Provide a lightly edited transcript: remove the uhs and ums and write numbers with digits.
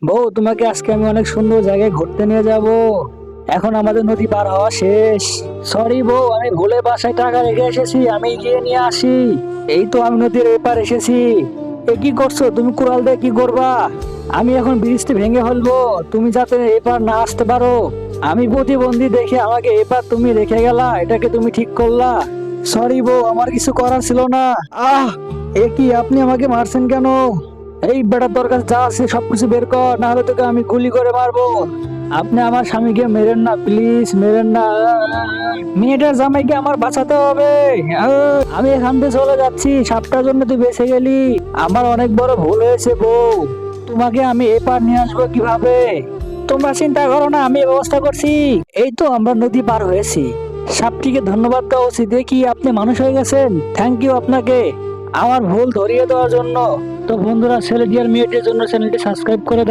বউ, তোমাকে আজকে আমি অনেক সুন্দর জায়গায় ঘুরতে নিয়ে যাব। এখন আমাদের নদী পার হওয়া শেষ। সরি বউ, আমি ভুলে বাসায় টাকা রেখে এসেছি, আমি গিয়ে নিয়ে আসি। এই তো আমি নদীর এপার এসেছি। এ কি করছো তুমি? কুড়াল দিয়ে কি করবা? আমি এখন ব্রিজটি ভেঙে ফেলবো, তুমি যাতে এপার না আসতে পারো। আমি প্রতিবন্ধী দেখে আমাকে এপার তুমি রেখে গেলা, এটাকে তুমি ঠিক করলা? সরি বউ, আমার কিছু করার ছিল না। আহ, এ কি, আপনি আমাকে মারছেন কেন? এই বেটার দরকার যা আছে সবকিছু বের কর, না হলে তোকে আমি গুলি করে মারবো। আপনি আমার স্বামীকে মেরেন না, প্লিজ মেরেন না। মেয়েটার জামাইকে আমার বাঁচাতে হবে। আমি এখান থেকে চলে যাচ্ছি, সাপটার জন্য তুই বেঁচে গেলি। আমার অনেক বড় ভুল হয়েছে বউ, তোমাকে আমি এপার নিয়ে আসবো কিভাবে? তোমরা চিন্তা করো না, আমি ব্যবস্থা করছি। এই তো আমরা নদী পার হয়েছি। সাপটিকে ধন্যবাদ দেওয়া উচিত, দেখি আপনি মানুষ হয়ে গেছেন। থ্যাংক ইউ আপনাকে আমার ভুল ধরিয়ে দেওয়ার জন্য। তো বন্ধুরা, ছেলেটি আর মেয়েটির জন্য চ্যানেলটি সাবস্ক্রাইব করে দাও।